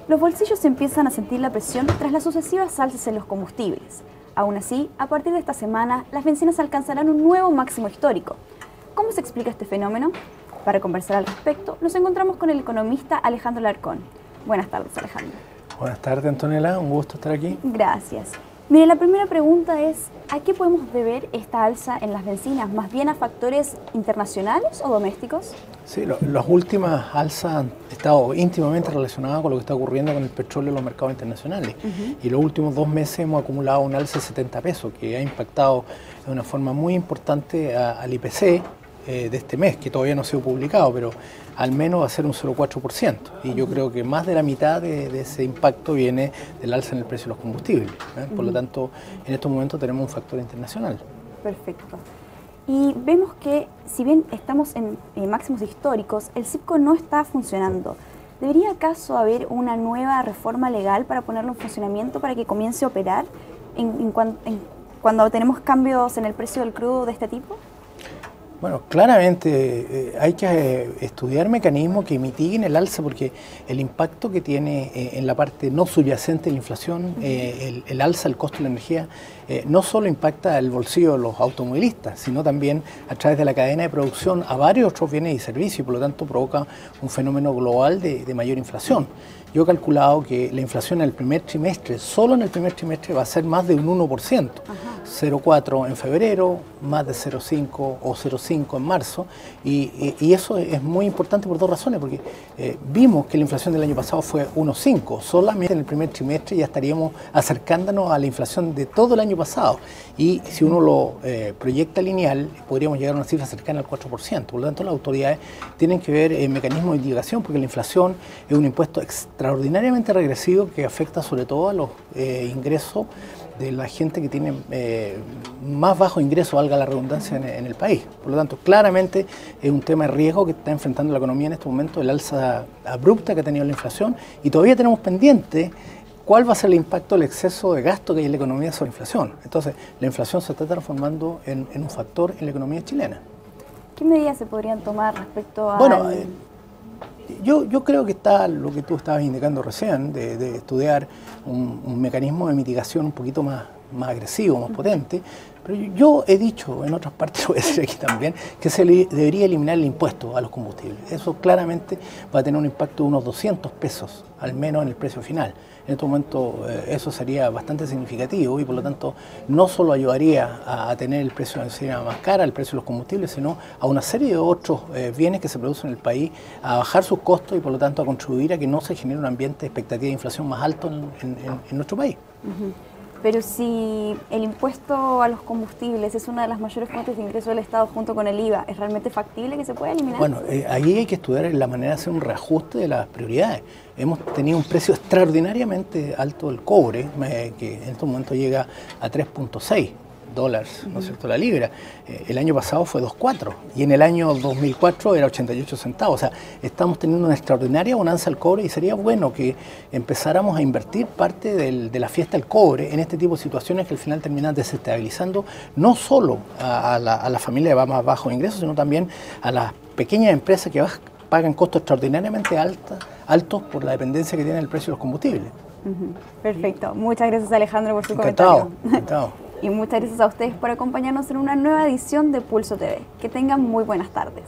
Los bolsillos empiezan a sentir la presión tras las sucesivas alzas en los combustibles. Aún así, a partir de esta semana, las bencinas alcanzarán un nuevo máximo histórico. ¿Cómo se explica este fenómeno? Para conversar al respecto, nos encontramos con el economista Alejandro Alarcón. Buenas tardes, Alejandro. Buenas tardes, Antonella. Un gusto estar aquí. Gracias. Mire, la primera pregunta es, ¿a qué podemos deber esta alza en las bencinas? ¿Más bien a factores internacionales o domésticos? Sí, las últimas alzas han estado íntimamente relacionadas con lo que está ocurriendo con el petróleo en los mercados internacionales. Y los últimos 2 meses hemos acumulado un alza de 70 pesos, que ha impactado de una forma muy importante al IPC de este mes, que todavía no ha sido publicado, pero al menos va a ser un 0,4%. Y yo creo que más de la mitad de ese impacto viene del alza en el precio de los combustibles. Por lo tanto, en estos momentos tenemos un factor internacional. Perfecto. Y vemos que, si bien estamos en máximos históricos, el CIPCO no está funcionando. ¿Debería acaso haber una nueva reforma legal para ponerlo en funcionamiento para que comience a operar cuando tenemos cambios en el precio del crudo de este tipo? Bueno, claramente hay que estudiar mecanismos que mitiguen el alza, porque el impacto que tiene en la parte no subyacente de la inflación, el alza del costo de la energía, no solo impacta el bolsillo de los automovilistas, sino también a través de la cadena de producción a varios otros bienes y servicios, y por lo tanto provoca un fenómeno global de mayor inflación. Yo he calculado que la inflación en el primer trimestre, solo en el primer trimestre, va a ser más de un 1%. 0,4 en febrero, más de 0,5 o 0,5 en marzo. Y eso es muy importante por 2 razones, porque vimos que la inflación del año pasado fue 1,5. Solamente en el primer trimestre ya estaríamos acercándonos a la inflación de todo el año pasado. Y si uno lo proyecta lineal, podríamos llegar a una cifra cercana al 4%. Por lo tanto, las autoridades tienen que ver mecanismos de mitigación, porque la inflación es un impuesto extraordinariamente regresivo que afecta sobre todo a los ingresos de la gente que tiene más bajo ingreso, valga la redundancia, en el país. Por lo tanto, claramente es un tema de riesgo que está enfrentando la economía en este momento, el alza abrupta que ha tenido la inflación, y todavía tenemos pendiente cuál va a ser el impacto del exceso de gasto que hay en la economía sobre la inflación. Entonces, la inflación se está transformando en un factor en la economía chilena. ¿Qué medidas se podrían tomar respecto a...? Bueno, yo creo que está lo que tú estabas indicando recién, de estudiar un mecanismo de mitigación un poquito más agresivo, más potente, pero yo he dicho en otras partes, lo voy a decir aquí también, que se debería eliminar el impuesto a los combustibles. Eso claramente va a tener un impacto de unos 200 pesos, al menos en el precio final. En este momento eso sería bastante significativo y por lo tanto no solo ayudaría a tener el precio de la gasolina más cara, el precio de los combustibles, sino a una serie de otros bienes que se producen en el país, a bajar sus costos y por lo tanto a contribuir a que no se genere un ambiente de expectativa de inflación más alto en nuestro país. Pero si el impuesto a los combustibles es una de las mayores fuentes de ingreso del Estado junto con el IVA, ¿es realmente factible que se pueda eliminar? Bueno, ahí hay que estudiar la manera de hacer un reajuste de las prioridades. Hemos tenido un precio extraordinariamente alto del cobre, que en estos momentos llega a 3.6 dólares, ¿no es cierto?, la libra. El año pasado fue 2.4 y en el año 2004 era 88 centavos. O sea, estamos teniendo una extraordinaria bonanza al cobre y sería bueno que empezáramos a invertir parte de la fiesta del cobre en este tipo de situaciones que al final terminan desestabilizando no solo a la familia de más bajos ingresos, sino también a las pequeñas empresas que pagan costos extraordinariamente altos por la dependencia que tiene el precio de los combustibles. Perfecto. Muchas gracias, Alejandro, por su comentario. Encantado. Y muchas gracias a ustedes por acompañarnos en una nueva edición de Pulso TV. Que tengan muy buenas tardes.